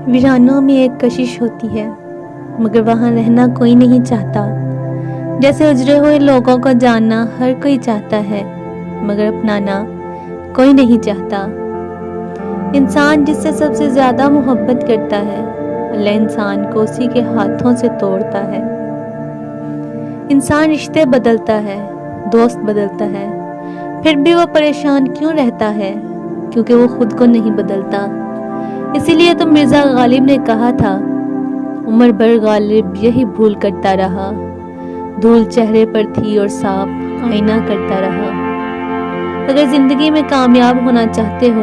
वीरानों में एक कशिश होती है, मगर वहाँ रहना कोई नहीं चाहता। जैसे उजड़े हुए लोगों को जानना हर कोई चाहता है, मगर अपनाना कोई नहीं चाहता। इंसान जिससे सबसे ज़्यादा मोहब्बत करता है, अल्लाह इंसान को उसी के हाथों से तोड़ता है। इंसान रिश्ते बदलता है, दोस्त बदलता है, फिर भी वो परेशान क्यों रहता है? क्योंकि वो खुद को नहीं बदलता। इसीलिए तो मिर्ज़ा गालिब ने कहा था, उम्र भर गालिब यही भूल करता रहा, धूल चेहरे पर थी और साफ आईना करता रहा। अगर ज़िंदगी में कामयाब होना चाहते हो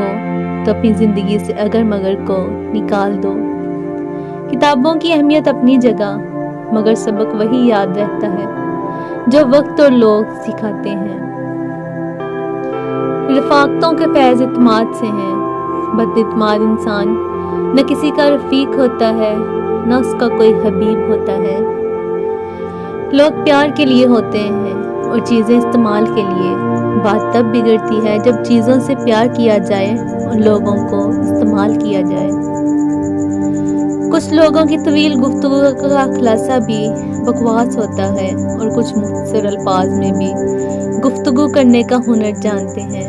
तो अपनी ज़िंदगी से अगर मगर को निकाल दो। किताबों की अहमियत अपनी जगह, मगर सबक वही याद रहता है जो वक्त और लोग सिखाते हैं। रफ़ाक़तों के फैज़ इत्माद से हैं। बदइत्माद इंसान न किसी का रफ़ीक होता है, न उसका कोई हबीब होता है। लोग प्यार के लिए होते हैं और चीज़ें इस्तेमाल के लिए। बात तब बिगड़ती है जब चीज़ों से प्यार किया जाए और लोगों को इस्तेमाल किया जाए। कुछ लोगों की तवील गुफ्तगू का खुलासा भी बकवास होता है और कुछ मुख्तसर अल्फाज में भी गुफ्तगू करने का हुनर जानते हैं।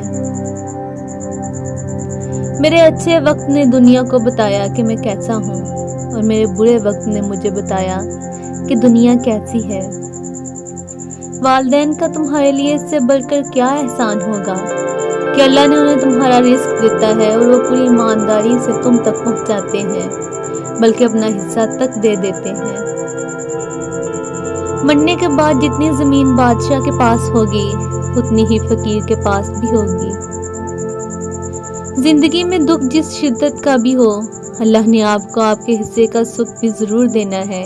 मेरे अच्छे वक्त ने दुनिया को बताया कि मैं कैसा हूँ, और मेरे बुरे वक्त ने मुझे बताया कि दुनिया कैसी है। वालिदैन का तुम्हारे लिए इससे बढ़कर क्या एहसान होगा कि अल्लाह ने उन्हें तुम्हारा रिस्क देता है और वो पूरी ईमानदारी से तुम तक पहुँचाते हैं, बल्कि अपना हिस्सा तक दे देते हैं। मरने के बाद जितनी ज़मीन बादशाह के पास होगी, उतनी ही फ़कीर के पास भी होगी। ज़िंदगी में दुख जिस शिद्दत का भी हो, अल्लाह ने आपको आपके हिस्से का सुख भी ज़रूर देना है।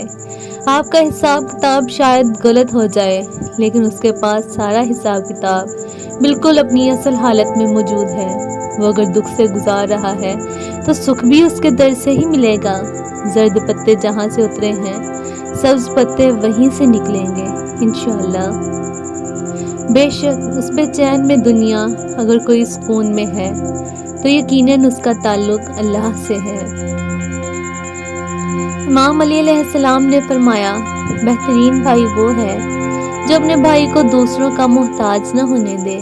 आपका हिसाब किताब शायद गलत हो जाए, लेकिन उसके पास सारा हिसाब किताब बिल्कुल अपनी असल हालत में मौजूद है। वो अगर दुख से गुजार रहा है तो सुख भी उसके दर से ही मिलेगा। जर्द पत्ते जहाँ से उतरे हैं, सब्ज़ पत्ते वहीं से निकलेंगे इंशाअल्लाह। बेशक उस बेचैन में दुनिया अगर कोई सुकून में है तो यकीनन उसका ताल्लुक अल्लाह से है। इमाम अली अलैहिस्सलाम ने फरमाया, बेहतरीन भाई वो है जो अपने भाई को दूसरों का मोहताज न होने दे।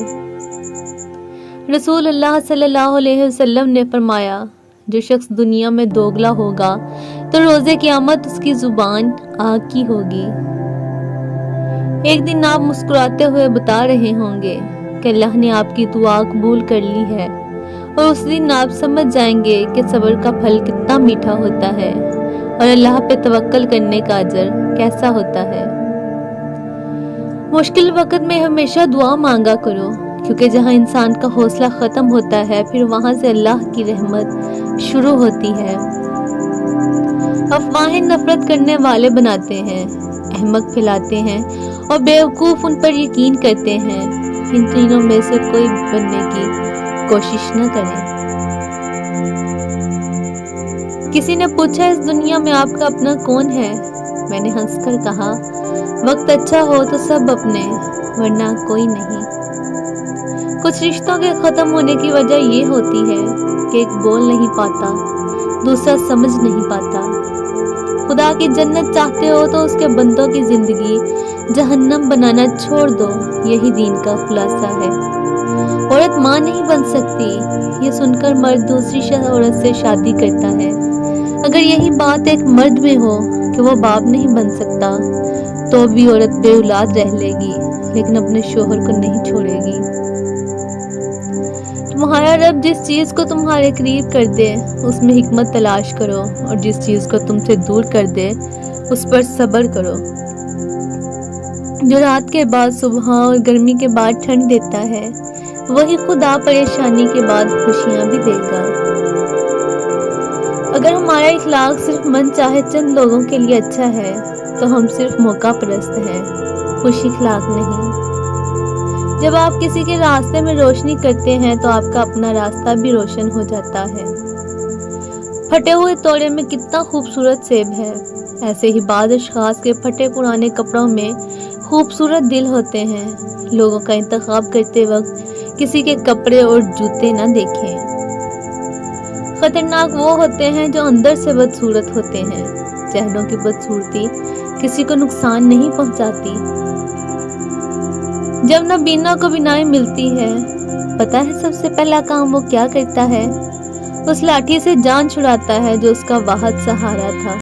रसूल अल्लाह सल्लल्लाहु अलैहि वसल्लम ने फरमाया, जो शख्स दुनिया में दोगला होगा तो रोज़े क़यामत उसकी ज़ुबान आग की होगी। एक दिन आप मुस्कुराते हुए बता रहे होंगे कि अल्लाह ने आपकी दुआ कबूल कर ली है, और उस दिन आप समझ जाएंगे कि सब्र का फल कितना मीठा होता है और अल्लाह पे तवक्कल करने का अजर कैसा होता है। मुश्किल वक्त में हमेशा दुआ मांगा करो, क्योंकि जहाँ इंसान का हौसला ख़त्म होता है, फिर वहाँ से अल्लाह की रहमत शुरू होती है। अफवाहें नफरत करने वाले बनाते हैं, अहमक फैलाते हैं और बेवकूफ़ उन पर यकीन करते हैं। इन तीनों में से कोई बनने की कोशिश न करें। किसी ने पूछा, इस दुनिया में आपका अपना कौन है? मैंने हंसकर कहा, वक्त अच्छा हो तो सब अपने, वरना कोई नहीं। कुछ रिश्तों के ख़त्म होने की वजह ये होती है कि एक बोल नहीं पाता, दूसरा समझ नहीं पाता। खुदा की जन्नत चाहते हो तो उसके बंदों की ज़िंदगी जहन्नम बनाना छोड़ दो, यही दीन का खुलासा है। औरत माँ नहीं बन सकती, ये सुनकर मर्द दूसरी औरत से शादी करता है। अगर यही बात एक मर्द में हो कि वो बाप नहीं बन सकता, तो भी औरत बेऔलाद रह लेगी, लेकिन अपने शोहर को नहीं छोड़ेगी। तुम्हारा रब जिस चीज़ को तुम्हारे करीब कर दे, उसमें हिकमत तलाश करो, और जिस चीज़ को तुमसे दूर कर दे, उस पर सब्र करो। जो रात के बाद सुबह और गर्मी के बाद ठंड देता है, वही खुदा परेशानी के बाद खुशियाँ भी देगा। अगर हमारा इखलाक सिर्फ मन चाहे चंद लोगों के लिए अच्छा है, तो हम सिर्फ मौका परस्त हैं, खुश इखलाक नहीं। जब आप किसी के रास्ते में रोशनी करते हैं तो आपका अपना रास्ता भी रोशन हो जाता है। फटे हुए तोड़े में कितना खूबसूरत सेब है, ऐसे ही बाद अशखास के फटे पुराने कपड़ों में खूबसूरत दिल होते हैं। लोगों का इंतखाब करते वक्त किसी के कपड़े और जूते न देखें। खतरनाक वो होते हैं जो अंदर से बदसूरत होते हैं। चेहरों की बदसूरती किसी को नुकसान नहीं पहुंचाती। जब नबीना को बिनाई मिलती है, पता है सबसे पहला काम वो क्या करता है? उस लाठी से जान छुड़ाता है जो उसका वाहद सहारा था।